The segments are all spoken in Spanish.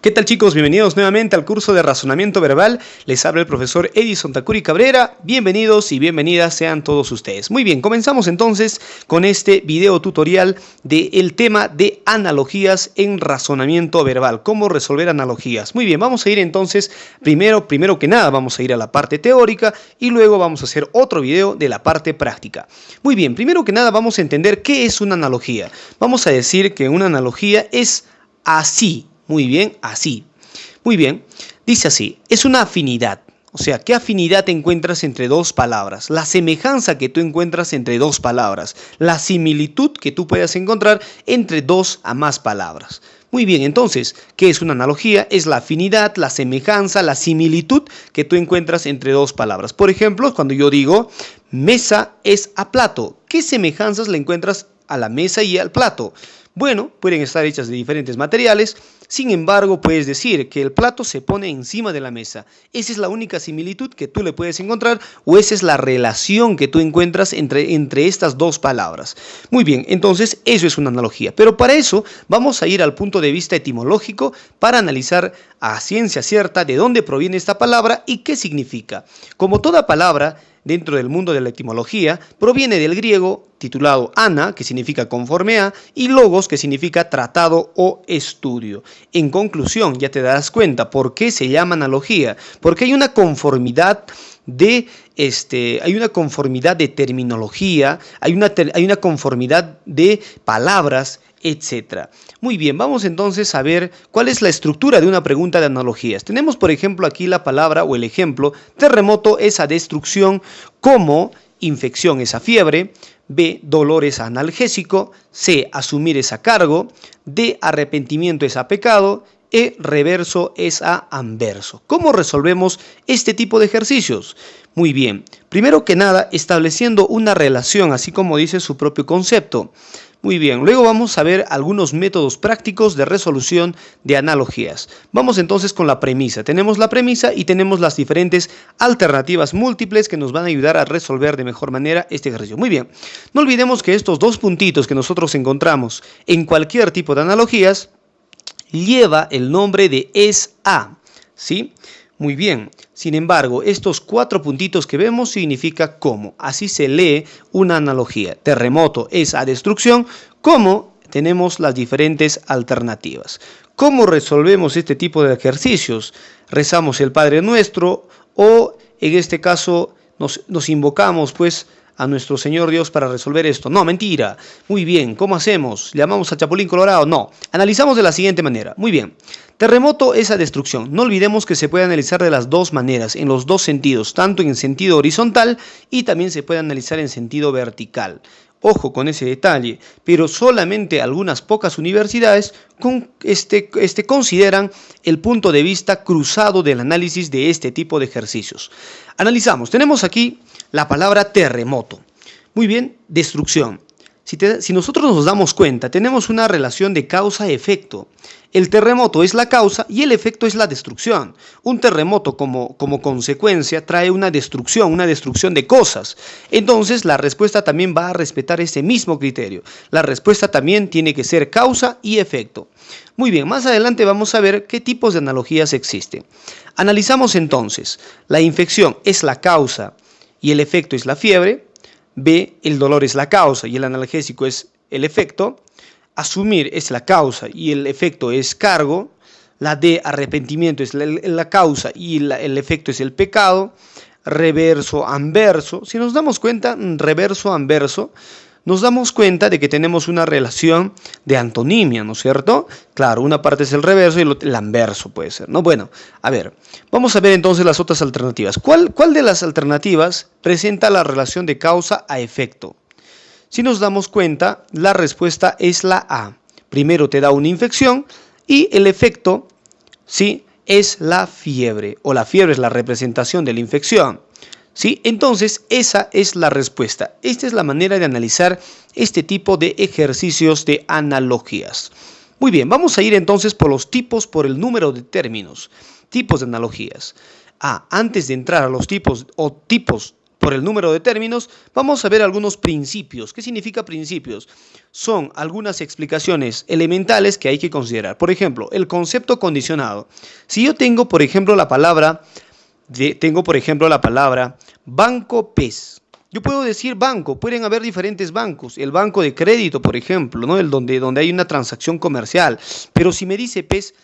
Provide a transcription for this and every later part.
¿Qué tal, chicos? Bienvenidos nuevamente al curso de razonamiento verbal. Les habla el profesor Edison Takuri Cabrera. Bienvenidos y bienvenidas sean todos ustedes. Muy bien, comenzamos entonces con este video tutorial del tema de analogías en razonamiento verbal. ¿Cómo resolver analogías? Muy bien, vamos a ir entonces, primero que nada, vamos a ir a la parte teórica y luego vamos a hacer otro video de la parte práctica. Muy bien, primero que nada vamos a entender qué es una analogía. Vamos a decir que una analogía es así. Muy bien, así. Muy bien, dice así, es una afinidad. O sea, ¿qué afinidad encuentras entre dos palabras? La semejanza que tú encuentras entre dos palabras. La similitud que tú puedas encontrar entre dos a más palabras. Muy bien, entonces, ¿qué es una analogía? Es la afinidad, la semejanza, la similitud que tú encuentras entre dos palabras. Por ejemplo, cuando yo digo mesa es a plato, ¿qué semejanzas le encuentras a la mesa y al plato? Bueno, pueden estar hechas de diferentes materiales, sin embargo, puedes decir que el plato se pone encima de la mesa. Esa es la única similitud que tú le puedes encontrar o esa es la relación que tú encuentras entre estas dos palabras. Muy bien, entonces eso es una analogía. Pero para eso vamos a ir al punto de vista etimológico para analizar a ciencia cierta de dónde proviene esta palabra y qué significa. Como toda palabra dentro del mundo de la etimología, proviene del griego titulado ana, que significa conforme a, y logos, que significa tratado o estudio. En conclusión, ya te darás cuenta por qué se llama analogía, porque hay una conformidad de terminología, hay una conformidad de palabras, etc. Muy bien, vamos entonces a ver cuál es la estructura de una pregunta de analogías. Tenemos, por ejemplo, aquí la palabra o el ejemplo: terremoto es a destrucción, como infección es a fiebre, B, dolor es a analgésico, C, asumir es a cargo, D, arrepentimiento es a pecado, E, reverso es a anverso. ¿Cómo resolvemos este tipo de ejercicios? Muy bien, primero que nada estableciendo una relación, así como dice su propio concepto. Muy bien, luego vamos a ver algunos métodos prácticos de resolución de analogías. Vamos entonces con la premisa. Tenemos la premisa y tenemos las diferentes alternativas múltiples que nos van a ayudar a resolver de mejor manera este ejercicio. Muy bien, no olvidemos que estos dos puntitos que nosotros encontramos en cualquier tipo de analogías lleva el nombre de es a, ¿sí? Muy bien, sin embargo, estos cuatro puntitos que vemos significa cómo. Así se lee una analogía. Terremoto es a destrucción, como tenemos las diferentes alternativas. ¿Cómo resolvemos este tipo de ejercicios? Rezamos el Padre Nuestro o en este caso nos invocamos pues a nuestro Señor Dios para resolver esto. No, mentira. Muy bien, ¿cómo hacemos? ¿Llamamos a Chapulín Colorado? No. Analizamos de la siguiente manera. Muy bien. Terremoto es a destrucción. No olvidemos que se puede analizar de las dos maneras, en los dos sentidos, tanto en sentido horizontal y también se puede analizar en sentido vertical. Ojo con ese detalle, pero solamente algunas pocas universidades consideran el punto de vista cruzado del análisis de este tipo de ejercicios. Analizamos, tenemos aquí la palabra terremoto. Muy bien, destrucción. Si nosotros nos damos cuenta, tenemos una relación de causa-efecto. El terremoto es la causa y el efecto es la destrucción. Un terremoto como consecuencia trae una destrucción de cosas. Entonces la respuesta también va a respetar ese mismo criterio. La respuesta también tiene que ser causa y efecto. Muy bien, más adelante vamos a ver qué tipos de analogías existen. Analizamos entonces, la infección es la causa y el efecto es la fiebre. B, el dolor es la causa y el analgésico es el efecto. Asumir es la causa y el efecto es cargo. La D, arrepentimiento, es la causa y el efecto es el pecado. Reverso, anverso. Si nos damos cuenta, reverso, anverso, nos damos cuenta de que tenemos una relación de antonimia, ¿no es cierto? Claro, una parte es el reverso y el anverso puede ser, ¿no? Bueno, a ver, vamos a ver entonces las otras alternativas. ¿Cuál de las alternativas presenta la relación de causa a efecto? Si nos damos cuenta, la respuesta es la A. Primero te da una infección y el efecto, ¿sí?, es la fiebre, o la fiebre es la representación de la infección. ¿Sí? Entonces, esa es la respuesta. Esta es la manera de analizar este tipo de ejercicios de analogías. Muy bien, vamos a ir entonces por los tipos, por el número de términos. Tipos de analogías. Antes de entrar a los tipos por el número de términos, vamos a ver algunos principios. ¿Qué significa principios? Son algunas explicaciones elementales que hay que considerar. Por ejemplo, el concepto condicionado. Si yo tengo, por ejemplo, la palabra banco PES. Yo puedo decir banco, pueden haber diferentes bancos, el banco de crédito, por ejemplo, ¿no? Donde hay una transacción comercial, pero si me dice PES,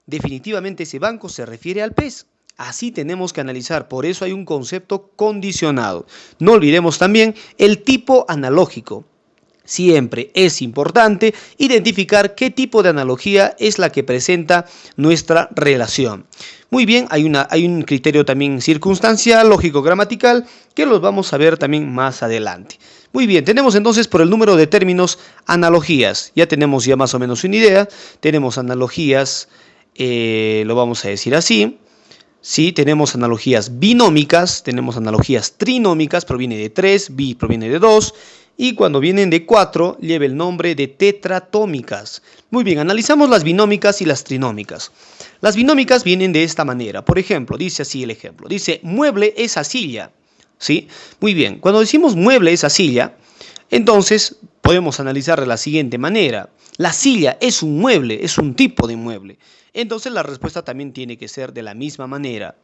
definitivamente ese banco se refiere al PES. Así tenemos que analizar, por eso hay un concepto condicionado. No olvidemos también el tipo analógico. Siempre es importante identificar qué tipo de analogía es la que presenta nuestra relación. Muy bien, hay un criterio también circunstancial, lógico-gramatical, que los vamos a ver también más adelante. Muy bien, tenemos entonces por el número de términos analogías. Ya tenemos ya más o menos una idea. Tenemos analogías, lo vamos a decir así. Sí, tenemos analogías binómicas, tenemos analogías trinómicas, proviene de 3, bi proviene de 2. Y cuando vienen de 4, lleva el nombre de tetratómicas. Muy bien, analizamos las binómicas y las trinómicas. Las binómicas vienen de esta manera. Por ejemplo, dice así el ejemplo. Dice, mueble esa silla. ¿Sí? Muy bien, cuando decimos mueble esa silla, entonces podemos analizar de la siguiente manera. La silla es un mueble, es un tipo de mueble. Entonces la respuesta también tiene que ser de la misma manera.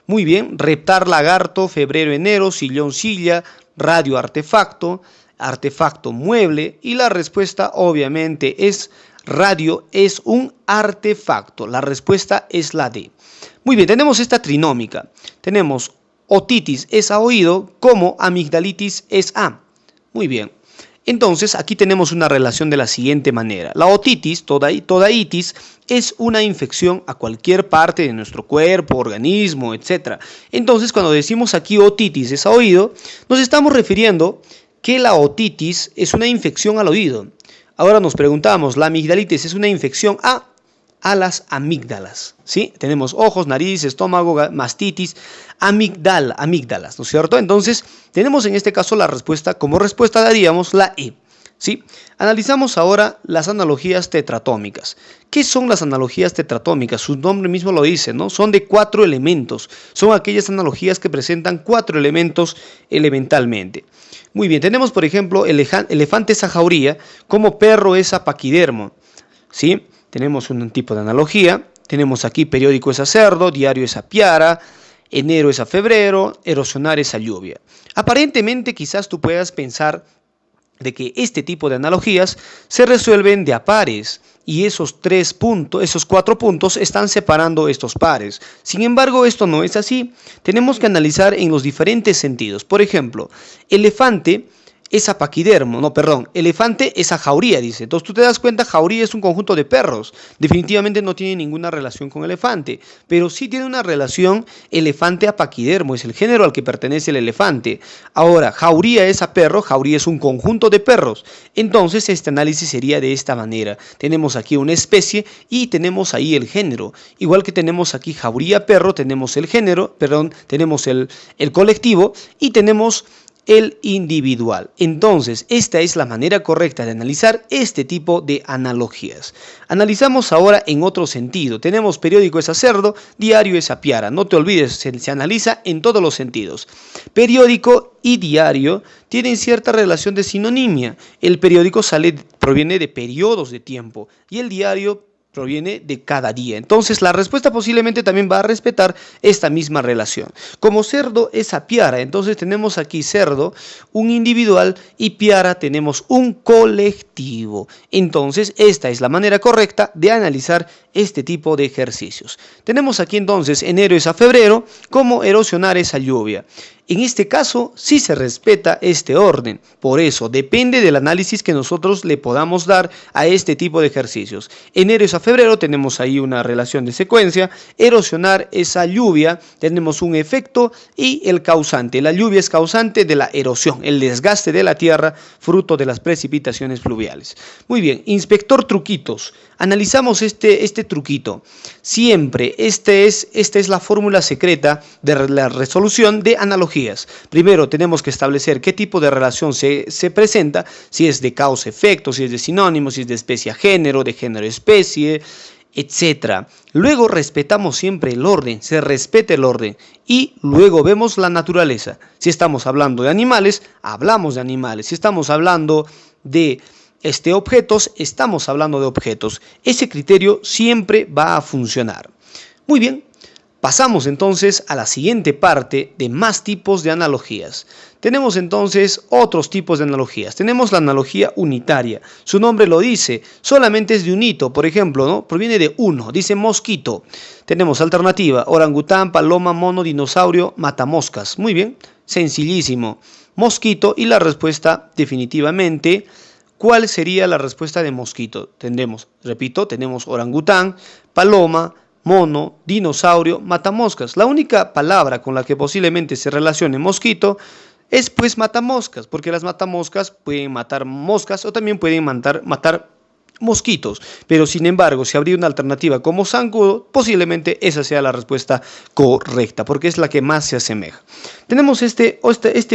Muy bien, reptar, lagarto, febrero, enero, sillón, silla, radio, artefacto, artefacto, mueble, y la respuesta obviamente es radio es un artefacto. La respuesta es la D. Muy bien, tenemos esta trinómica. Tenemos otitis es a oído como amigdalitis es a. Muy bien. Entonces aquí tenemos una relación de la siguiente manera. La otitis, toda itis, es una infección a cualquier parte de nuestro cuerpo, organismo, etc. Entonces cuando decimos aquí otitis es a oído, nos estamos refiriendo que la otitis es una infección al oído. Ahora nos preguntamos, ¿la amigdalitis es una infección a las amígdalas? ¿Sí? Tenemos ojos, nariz, estómago, mastitis, amígdalas, ¿no es cierto? Entonces, tenemos en este caso la respuesta, como respuesta daríamos la E. ¿Sí? Analizamos ahora las analogías tetratómicas. ¿Qué son las analogías tetratómicas? Su nombre mismo lo dice, ¿no? Son de 4 elementos. Son aquellas analogías que presentan 4 elementos elementalmente. Muy bien, tenemos por ejemplo elefante es a jauría, como perro es a paquidermo. ¿Sí? Tenemos un tipo de analogía. Tenemos aquí periódico es a cerdo, diario es a piara, enero es a febrero, erosionar es a lluvia. Aparentemente quizás tú puedas pensar de que este tipo de analogías se resuelven de a pares y esos 4 puntos están separando estos pares. Sin embargo, esto no es así. Tenemos que analizar en los diferentes sentidos. Por ejemplo, elefante es a paquidermo, elefante es a jauría, dice. Entonces tú te das cuenta, jauría es un conjunto de perros. Definitivamente no tiene ninguna relación con elefante, pero sí tiene una relación elefante a paquidermo, es el género al que pertenece el elefante. Ahora, jauría es a perro, jauría es un conjunto de perros. Entonces este análisis sería de esta manera. Tenemos aquí una especie y tenemos ahí el género. Igual que tenemos aquí jauría perro, tenemos el género, tenemos el colectivo y tenemos el individual. Entonces, esta es la manera correcta de analizar este tipo de analogías. Analizamos ahora en otro sentido. Tenemos periódico es a cerdo, diario es a piara. No te olvides, se analiza en todos los sentidos. Periódico y diario tienen cierta relación de sinonimia. El periódico proviene de periodos de tiempo y el diario proviene de cada día. Entonces la respuesta posiblemente también va a respetar esta misma relación. Como cerdo es a piara, entonces tenemos aquí cerdo, un individual, y piara tenemos un colectivo. Entonces esta es la manera correcta de analizar este tipo de ejercicios. Tenemos aquí entonces enero es a febrero, como erosionar es a lluvia. En este caso sí se respeta este orden, por eso depende del análisis que nosotros le podamos dar a este tipo de ejercicios. Enero es a febrero, tenemos ahí una relación de secuencia, erosionar es a lluvia, tenemos un efecto y el causante. La lluvia es causante de la erosión, el desgaste de la tierra fruto de las precipitaciones fluviales. Muy bien, inspector truquitos. Analizamos este truquito. Siempre, esta es la fórmula secreta de la resolución de analogías. Primero tenemos que establecer qué tipo de relación se presenta, si es de causa-efecto, si es de sinónimo, si es de especie a género, de género a especie, etcétera. Luego respetamos siempre el orden, se respeta el orden y luego vemos la naturaleza. Si estamos hablando de animales, hablamos de animales. Si estamos hablando de objetos, estamos hablando de objetos. Ese criterio siempre va a funcionar. Muy bien. Pasamos entonces a la siguiente parte de más tipos de analogías. Tenemos entonces otros tipos de analogías. Tenemos la analogía unitaria. Su nombre lo dice, solamente es de un hito. Por ejemplo, ¿no? Proviene de uno, dice mosquito. Tenemos alternativa, orangután, paloma, mono, dinosaurio, matamoscas. Muy bien, sencillísimo. Mosquito y la respuesta definitivamente. ¿Cuál sería la respuesta de mosquito? Tenemos orangután, paloma, mono, dinosaurio, matamoscas. La única palabra con la que posiblemente se relacione mosquito es pues matamoscas, porque las matamoscas pueden matar moscas o también pueden matar mosquitos. Pero sin embargo, si habría una alternativa como zancudo, posiblemente esa sea la respuesta correcta, porque es la que más se asemeja. Tenemos este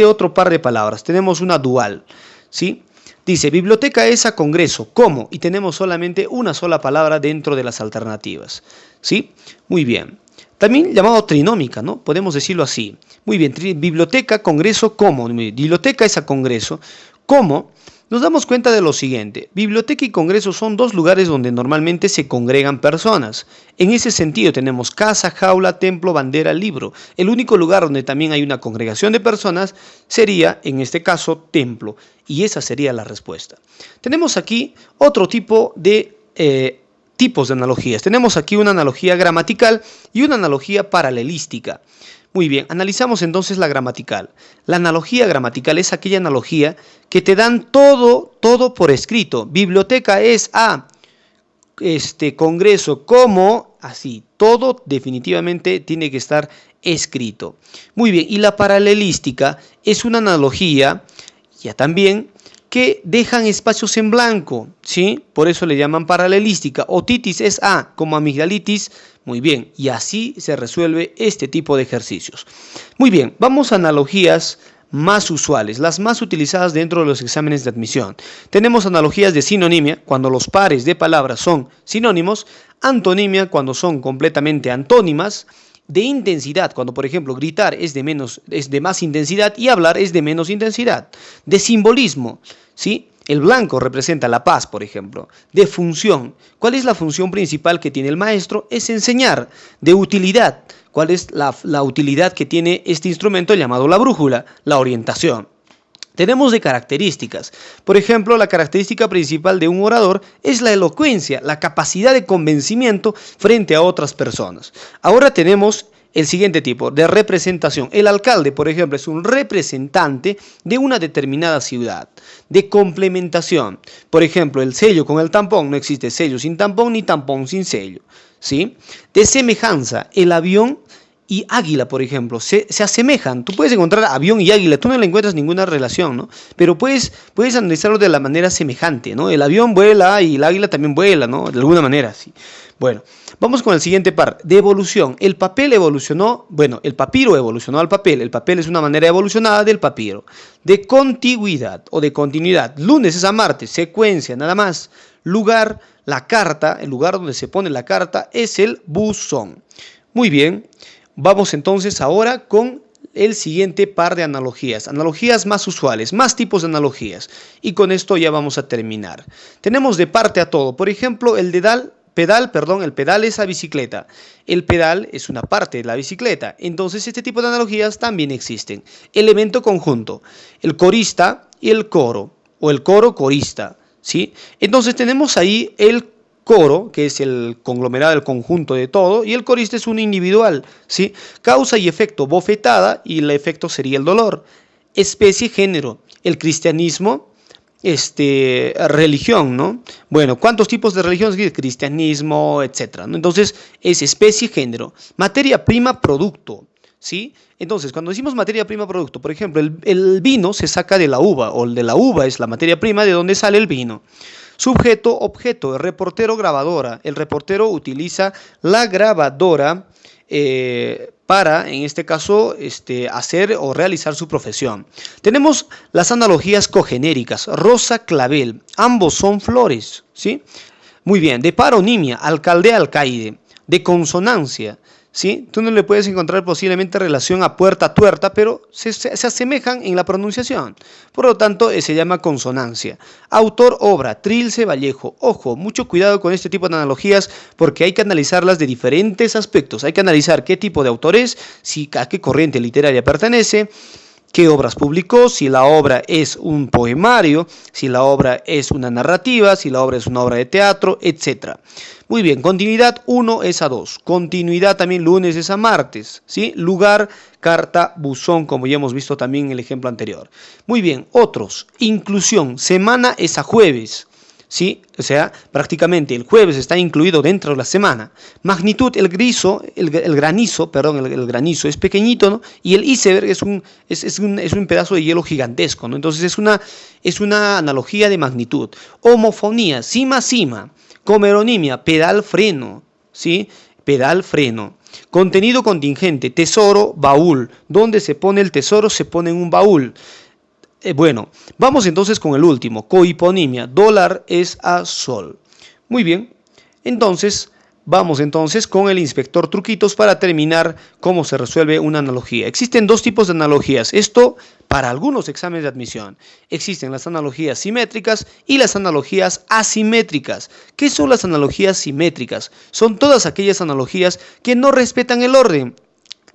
otro par de palabras, tenemos una dual, ¿sí? Dice, biblioteca es a congreso, ¿cómo? Y tenemos solamente una sola palabra dentro de las alternativas, ¿sí? Muy bien. También llamado trinómica, ¿no? Podemos decirlo así. Muy bien, biblioteca, congreso, ¿cómo? Biblioteca es a congreso, ¿cómo? Nos damos cuenta de lo siguiente, biblioteca y congreso son dos lugares donde normalmente se congregan personas. En ese sentido tenemos casa, jaula, templo, bandera, libro. El único lugar donde también hay una congregación de personas sería, en este caso, templo. Y esa sería la respuesta. Tenemos aquí otro tipo de tipos de analogías. Tenemos aquí una analogía gramatical y una analogía paralelística. Muy bien, analizamos entonces la gramatical. La analogía gramatical es aquella analogía que te dan todo por escrito. Biblioteca es a congreso como así. Todo definitivamente tiene que estar escrito. Muy bien, y la paralelística es una analogía ya también que dejan espacios en blanco, ¿sí? Por eso le llaman paralelística. Otitis es a, como amigdalitis. Muy bien, y así se resuelve este tipo de ejercicios. Muy bien, vamos a analogías más usuales, las más utilizadas dentro de los exámenes de admisión. Tenemos analogías de sinonimia, cuando los pares de palabras son sinónimos, antonimia, cuando son completamente antónimas, de intensidad, cuando por ejemplo gritar es de más intensidad y hablar es de menos intensidad. De simbolismo, ¿sí? El blanco representa la paz, por ejemplo. De función, ¿cuál es la función principal que tiene el maestro? Es enseñar. De utilidad, ¿cuál es la utilidad que tiene este instrumento llamado la brújula? La orientación. Tenemos de características. Por ejemplo, la característica principal de un orador es la elocuencia, la capacidad de convencimiento frente a otras personas. Ahora tenemos el siguiente tipo de representación. El alcalde, por ejemplo, es un representante de una determinada ciudad. De complementación. Por ejemplo, el sello con el tampón. No existe sello sin tampón ni tampón sin sello, ¿sí? De semejanza. El avión y águila, por ejemplo, se asemejan. Tú puedes encontrar avión y águila, tú no le encuentras ninguna relación, ¿no? Pero puedes analizarlo de la manera semejante, ¿no? El avión vuela y el águila también vuela, ¿no? De alguna manera, sí. Bueno, vamos con el siguiente par, de evolución. El papel evolucionó, el papiro evolucionó al papel. El papel es una manera evolucionada del papiro. De contigüidad o de continuidad. Lunes es a martes, secuencia, nada más. Lugar, la carta, el lugar donde se pone la carta es el buzón. Muy bien. Vamos entonces ahora con el siguiente par de analogías. Analogías más usuales, más tipos de analogías. Y con esto ya vamos a terminar. Tenemos de parte a todo. Por ejemplo, el pedal es a bicicleta. El pedal es una parte de la bicicleta. Entonces este tipo de analogías también existen. Elemento conjunto. El corista y el coro. O el coro corista, ¿sí? Entonces tenemos ahí el coro, que es el conglomerado, el conjunto de todo, y el corista es un individual, ¿sí? Causa y efecto, bofetada, y el efecto sería el dolor. Especie, género, el cristianismo, religión, ¿no? Bueno, ¿cuántos tipos de religión? Cristianismo, etcétera, ¿no? Entonces, es especie, género. Materia prima, producto, ¿sí? Entonces, cuando decimos materia prima, producto, por ejemplo, el vino se saca de la uva, o de la uva es la materia prima de donde sale el vino. Sujeto, objeto, el reportero, grabadora. El reportero utiliza la grabadora para, en este caso, hacer o realizar su profesión. Tenemos las analogías cogenéricas. Rosa, clavel. Ambos son flores, ¿sí? Muy bien, de paronimia, alcalde, alcaide. De consonancia, ¿sí? Tú no le puedes encontrar posiblemente relación a puerta, tuerta, pero se asemejan en la pronunciación. Por lo tanto, se llama consonancia. Autor, obra, Trilce, Vallejo. Ojo, mucho cuidado con este tipo de analogías porque hay que analizarlas de diferentes aspectos. Hay que analizar qué tipo de autor es, a qué corriente literaria pertenece, qué obras publicó, si la obra es un poemario, si la obra es una narrativa, si la obra es una obra de teatro, etc. Muy bien, continuidad 1 es a 2, continuidad también lunes es a martes, ¿sí? Lugar, carta, buzón, como ya hemos visto también en el ejemplo anterior. Muy bien, otros, inclusión, semana es a jueves. ¿Sí? O sea, prácticamente el jueves está incluido dentro de la semana. Magnitud, el granizo es pequeñito, ¿no? Y el iceberg es un pedazo de hielo gigantesco, ¿no? Entonces es una analogía de magnitud. Homofonía, cima, cima. Comeronimia, pedal, freno, ¿sí? Pedal, freno. Contenido contingente, tesoro, baúl. ¿Dónde se pone el tesoro? Se pone en un baúl. Bueno, vamos entonces con el último, cohiponimia, dólar es a sol. Muy bien, entonces vamos entonces con el inspector Truquitos para terminar cómo se resuelve una analogía. Existen dos tipos de analogías, esto para algunos exámenes de admisión. Existen las analogías simétricas y las analogías asimétricas. ¿Qué son las analogías simétricas? Son todas aquellas analogías que no respetan el orden.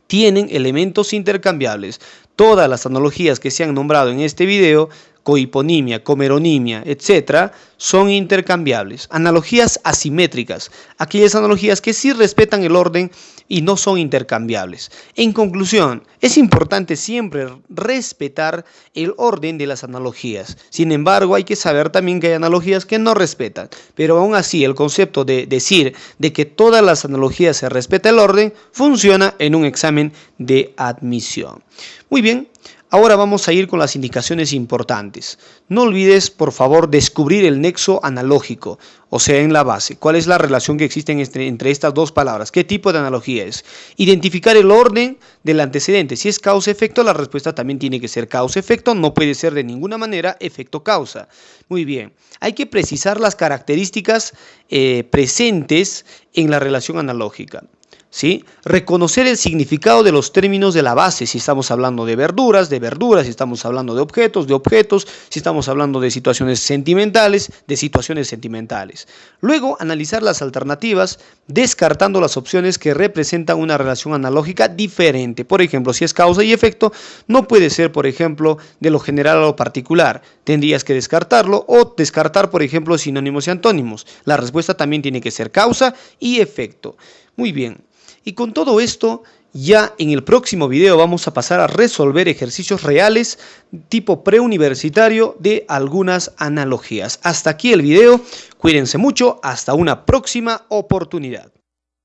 Tienen elementos intercambiables. Todas las analogías que se han nombrado en este video, cohiponimia, comeronimia, etc., son intercambiables. Analogías asimétricas, aquellas analogías que sí respetan el orden y no son intercambiables. En conclusión, es importante siempre respetar el orden de las analogías. Sin embargo, hay que saber también que hay analogías que no respetan. Pero aún así, el concepto de decir de que todas las analogías se respeta el orden funciona en un examen de admisión. Muy bien. Ahora vamos a ir con las indicaciones importantes. No olvides, por favor, descubrir el nexo analógico, o sea, en la base. ¿Cuál es la relación que existe entre estas dos palabras? ¿Qué tipo de analogía es? Identificar el orden del antecedente. Si es causa-efecto, la respuesta también tiene que ser causa-efecto. No puede ser de ninguna manera efecto-causa. Muy bien. Hay que precisar las características presentes en la relación analógica. ¿Sí? Reconocer el significado de los términos de la base, si estamos hablando de verduras, si estamos hablando de objetos, si estamos hablando de situaciones sentimentales, de situaciones sentimentales. Luego, analizar las alternativas, descartando las opciones que representan una relación analógica diferente. Por ejemplo, si es causa y efecto, no puede ser, por ejemplo, de lo general a lo particular. Tendrías que descartarlo o descartar, por ejemplo, sinónimos y antónimos. La respuesta también tiene que ser causa y efecto. Muy bien. Y con todo esto, ya en el próximo video vamos a pasar a resolver ejercicios reales tipo preuniversitario de algunas analogías. Hasta aquí el video, cuídense mucho, hasta una próxima oportunidad.